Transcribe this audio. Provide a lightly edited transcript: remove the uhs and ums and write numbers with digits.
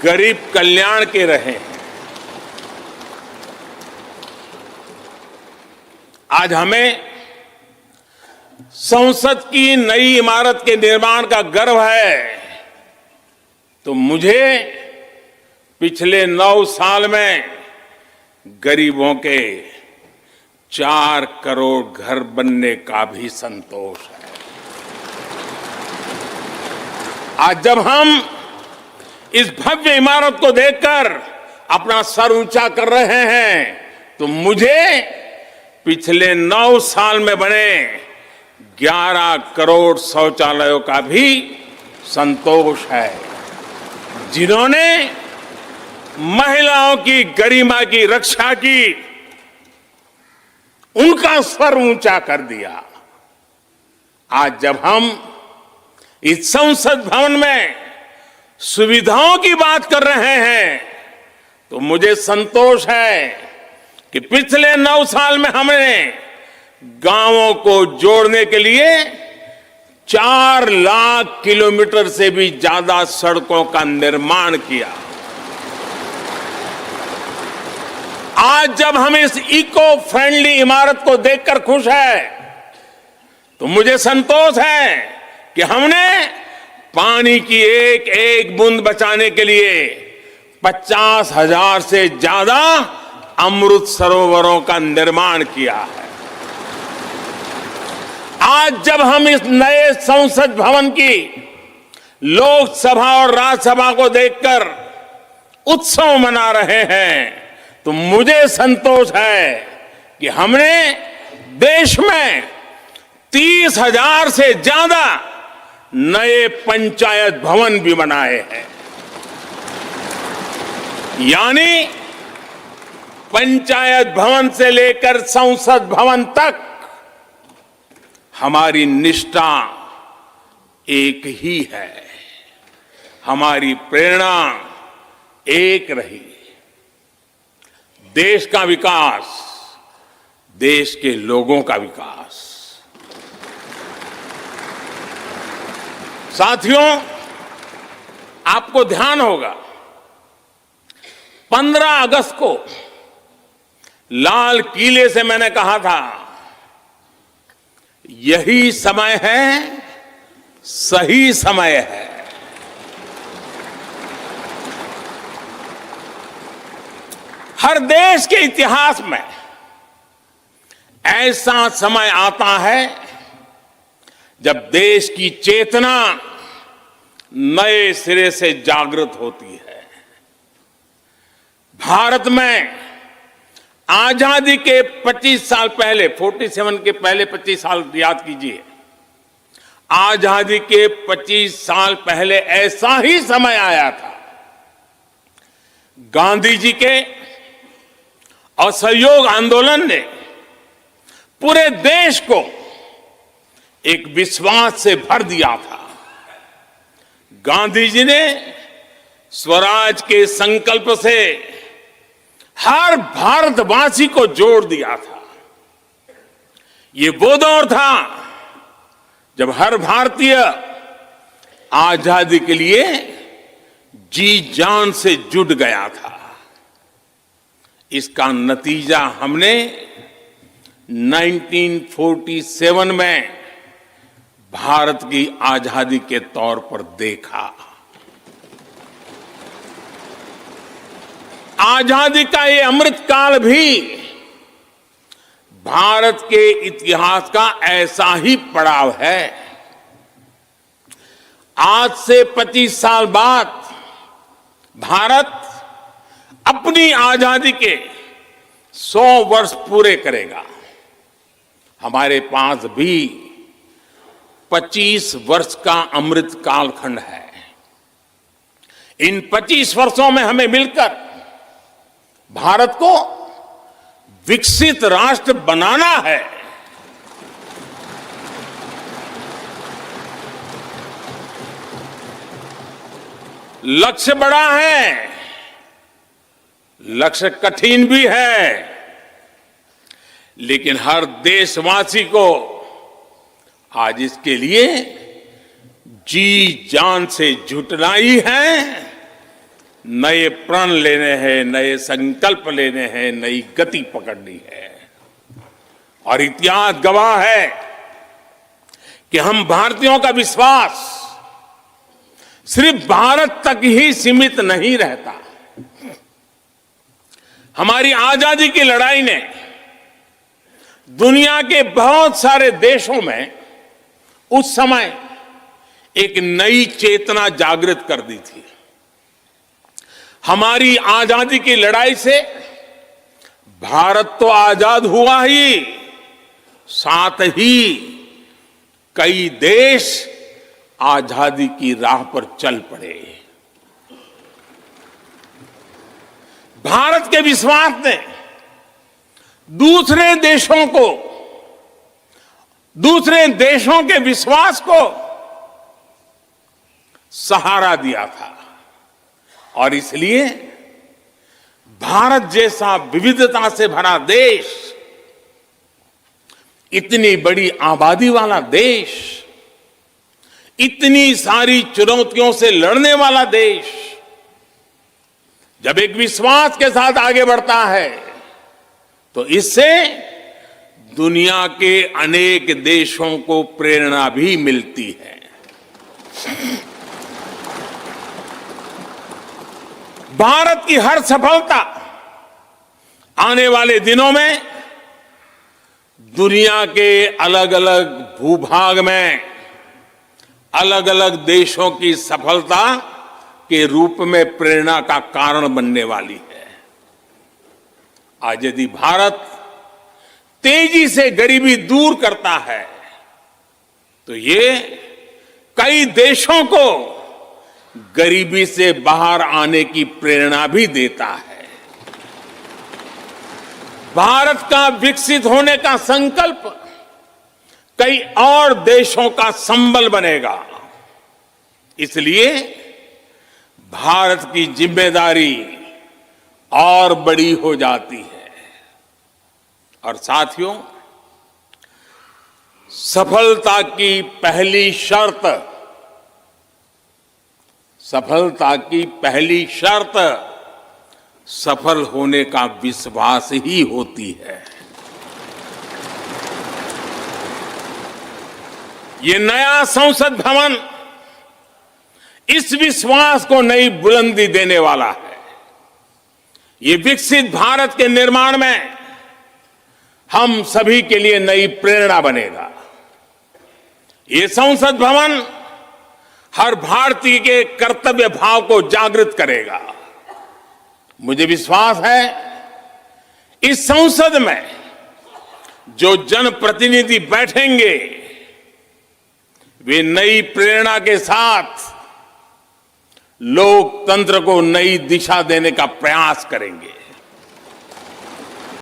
गरीब कल्याण के रहे हैं। आज हमें संसद की नई इमारत के निर्माण का गर्व है, तो मुझे पिछले 9 साल में गरीबों के 4 करोड़ घर बनने का भी संतोष है। आज जब हम इस भव्य इमारत को देखकर अपना सर ऊंचा कर रहे हैं, तो मुझे पिछले 9 साल में बने 11 करोड़ शौचालयों का भी संतोष है, जिन्होंने महिलाओं की गरिमा की रक्षा की, उनका स्वर ऊंचा कर दिया। आज जब हम इस संसद भवन में सुविधाओं की बात कर रहे हैं, तो मुझे संतोष है कि पिछले 9 साल में हमने गांवों को जोड़ने के लिए 4 लाख किलोमीटर से भी ज्यादा सड़कों का निर्माण किया। आज जब हम इस इको फ्रेंडली इमारत को देखकर खुश है, तो मुझे संतोष है कि हमने पानी की एक एक बूंद बचाने के लिए 50,000 से ज्यादा अमृत सरोवरों का निर्माण किया है। आज जब हम इस नए संसद भवन की लोकसभा और राज्यसभा को देखकर उत्सव मना रहे हैं, तो मुझे संतोष है कि हमने देश में 30,000 से ज्यादा नए पंचायत भवन भी बनाए हैं। यानी पंचायत भवन से लेकर संसद भवन तक हमारी निष्ठा एक ही है, हमारी प्रेरणा एक रही। देश का विकास, देश के लोगों का विकास। साथियों, आपको ध्यान होगा 15 अगस्त को लाल किले से मैंने कहा था, यही समय है, सही समय है। हर देश के इतिहास में ऐसा समय आता है जब देश की चेतना नए सिरे से जागृत होती है। भारत में आजादी के 25 साल पहले, 47 के पहले 25 साल याद कीजिए, आजादी के 25 साल पहले ऐसा ही समय आया था। गांधी जी के असहयोग आंदोलन ने पूरे देश को एक विश्वास से भर दिया था। गांधी जी ने स्वराज के संकल्प से हर भारतवासी को जोड़ दिया था। ये वो दौर था जब हर भारतीय आजादी के लिए जी जान से जुट गया था। इसका नतीजा हमने 1947 में भारत की आजादी के तौर पर देखा। आजादी का ये अमृतकाल भी भारत के इतिहास का ऐसा ही पड़ाव है। आज से 25 साल बाद भारत अपनी आजादी के 100 वर्ष पूरे करेगा। हमारे पास भी 25 वर्ष का अमृत कालखंड है। इन 25 वर्षों में हमें मिलकर भारत को विकसित राष्ट्र बनाना है। लक्ष्य बड़ा है, लक्ष्य कठिन भी है, लेकिन हर देशवासी को आज इसके लिए जी जान से जुटना ही है नए प्रण लेने हैं, नए संकल्प लेने हैं, नई गति पकड़नी है। और इतिहास गवाह है कि हम भारतीयों का विश्वास सिर्फ भारत तक ही सीमित नहीं रहता। हमारी आजादी की लड़ाई ने दुनिया के बहुत सारे देशों में उस समय एक नई चेतना जागृत कर दी थी। हमारी आजादी की लड़ाई से भारत तो आजाद हुआ ही, साथ ही कई देश आजादी की राह पर चल पड़े। भारत के विश्वास ने दूसरे देशों के विश्वास को सहारा दिया था। और इसलिए भारत जैसा विविधता से भरा देश, इतनी बड़ी आबादी वाला देश, इतनी सारी चुनौतियों से लड़ने वाला देश जब एक विश्वास के साथ आगे बढ़ता है तो इससे दुनिया के अनेक देशों को प्रेरणा भी मिलती है। भारत की हर सफलता आने वाले दिनों में दुनिया के अलग अलग भूभाग में अलग अलग देशों की सफलता के रूप में प्रेरणा का कारण बनने वाली है। आज यदि भारत तेजी से गरीबी दूर करता है तो ये कई देशों को गरीबी से बाहर आने की प्रेरणा भी देता है। भारत का विकसित होने का संकल्प कई और देशों का संबल बनेगा। इसलिए भारत की जिम्मेदारी और बड़ी हो जाती है। और साथियों, सफलता की पहली शर्त सफल होने का विश्वास ही होती है। ये नया संसद भवन इस विश्वास को नई बुलंदी देने वाला है। ये विकसित भारत के निर्माण में हम सभी के लिए नई प्रेरणा बनेगा। ये संसद भवन हर भारतीय के कर्तव्य भाव को जागृत करेगा। मुझे विश्वास है इस संसद में जो जनप्रतिनिधि बैठेंगे वे नई प्रेरणा के साथ लोकतंत्र को नई दिशा देने का प्रयास करेंगे।